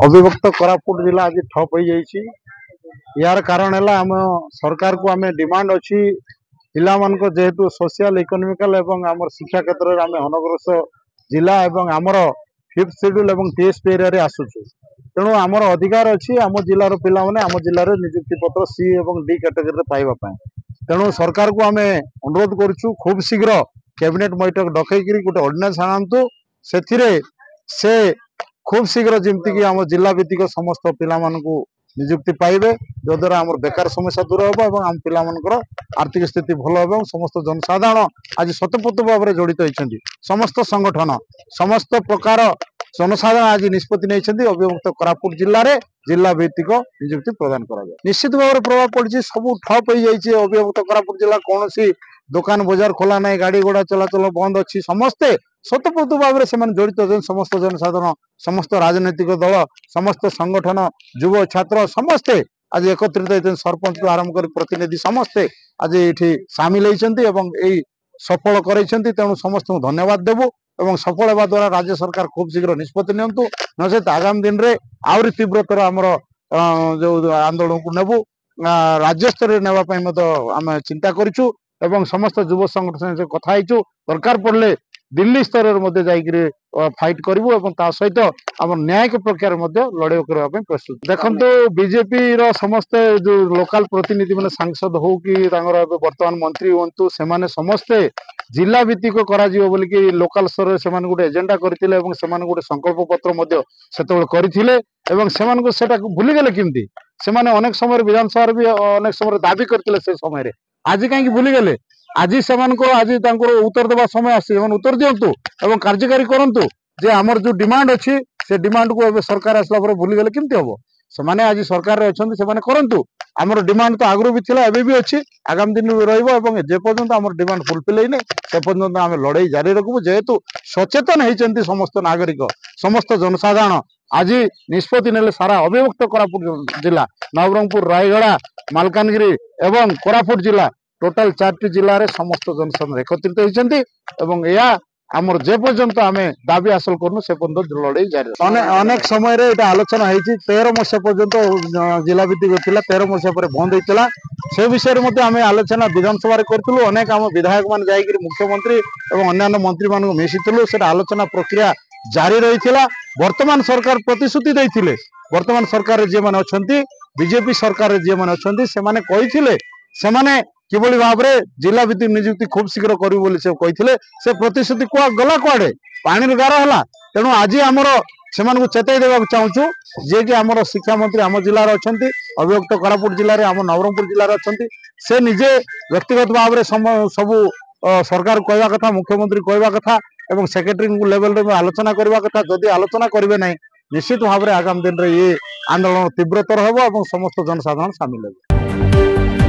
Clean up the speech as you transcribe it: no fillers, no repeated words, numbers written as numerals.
अविभक्त कोरापुट जिला आज ठप हो जाइए। यार कारण है आम सरकार को आम डिमांड अच्छी पिला जेहेतु सोशल इकोनॉमिकल एवं आम शिक्षा क्षेत्र में आम अनग्रसर जिला एवं आमर 5th शेड्यूल एवं TSP एरिया रे आसुचु। तेणु आमर अधिकार अच्छी आम जिलार पिला माने आम जिले में नियुक्ति पत्र C एवं D कैटेगरी पाइबा। तेणु सरकार को आम अनुरोध करुचु खूब शीघ्र कैबिनेट बैठक डकईकरी गोटे ऑर्डिनेंस आनतु से खूब शीघ्र जमती कि आम जिला भित्तिक समस्त पिला नियुक्ति पाइबे जद्वारा आम बेकार समस्या दूर हम और आम पिला आर्थिक स्थिति भल हो। समस्त जनसाधारण आज स्वतःपूर्त भाव में जड़ित होती समस्त संगठन समस्त प्रकार जनसाधारण आज निष्पत्ति नहीं अविभक्त कोरापुट जिले में जिला भित्तिक नियुक्ति प्रदान करा निश्चित भाव में प्रभाव पड़ी सब ठप हो जाए। अविभक्त कोरापुट जिला कौन सी दुकान बजार खोला ना गाड़ी घोड़ा चलाचल बंद अच्छी समस्ते स्वतःपूर्त भाव में जड़ित होते समस्त जनसाधारण समस्त राजनैतिक दल समस्त संगठन युव छात्र समस्ते आज एकत्रित होते सरपंच को आरंभ कर प्रतिनिधि समस्ते आज ये सामिल होती सफल कर तेणु समस्त धन्यवाद देवु और सफल होगा द्वारा राज्य सरकार खूब शीघ्र निष्पत्ति नियंतु नचेत आगामी दिन में आहरी तीव्रतर आमर जो आंदोलन को नेबू राज्य स्तर में आम चिंता करूँ एवं समस्त युव संगठन से कथा दरकार पड़े दिल्ली स्तर में फाइट करूँ और सहित आम न्यायिक प्रक्रिया लड़ाई करने प्रस्तुत देखो बीजेपी रो समस्त जो लोकल प्रतिनिधि मैंने सांसद हो कि वर्तमान मंत्री हूँ से समस्ते जिला भित्तिक बोलिकी लोकल स्तर से गोटे एजेंडा करते गोटे संकल्प पत्र से भूलीगले किमती से अनेक समय विधानसभा भी अनेक समय दाबी करते से समय आज कहीं भूलीगले आज से आज उत्तर देवा समय आसी उत्तर दिंतु और कार्यकारी करूँ जे आमर जो डिमांड अच्छी से डिमांड को सरकार आसला भूलीगले किमती हम से आज सरकार अच्छा से करूँ आमर डिमांड तो आगु भी थिला एबे भी अच्छी आगामी दिन भी रही जेपर्यंत आम डिमांड फुलफिल होने से पर्यंत आम लड़ाई जारी रखू जेहेतु सचेतन होती समस्त नागरिक समस्त जनसाधारण आज निष्पत्ति ने सारा अविभक्त कोरापुट जिला नवरंगपुर रायगड़ा मालकानगिरी एवं कोरापुट जिला टोटाल 4टी जिले में समस्त जनसाधारण एकत्रित होती आमर जे पर्यंत आम दाबी हासिल करूँ से पर्यंत लड़ाई जारी अनेक समय आलोचना होती 13 मसीहा पर्यंत जिला भित्तिक था 13 मसीहा पर बंद होता से विषय में आम आलोचना विधानसभा करूँ अनेक आम विधायक मान जाकि मुख्यमंत्री और अन्य मंत्री मान मिशिलु से आलोचना प्रक्रिया जारी रही वर्तमान सरकार प्रतिश्रुति देते वर्तमान सरकार जी मैंने अच्छा बीजेपी सरकार जी मैंने अच्छा से किभली भाव में जिला भित्तिक नियुक्ति खूब शीघ्र करूँ से कहते से प्रतिश्रुति गला कुआड़े पानी गार है तेणु आज आमर से चेताई देवाक चाहूँ जे कि आमर शिक्षा मंत्री आम जिले में अच्छा अविभक्त कोरापुट जिले में आम नवरंगपुर जिले में अच्छा से निजे व्यक्तिगत भाव में सब सरकार कहवा कथा मुख्यमंत्री कहवा कथा और सेक्रेटरी लेवल में आलोचना करवा कथा जदि आलोचना करेंगे ना निश्चित भाव में आगामी दिन में ये आंदोलन तीव्रतर हो समस्त जनसाधारण सामिल हो।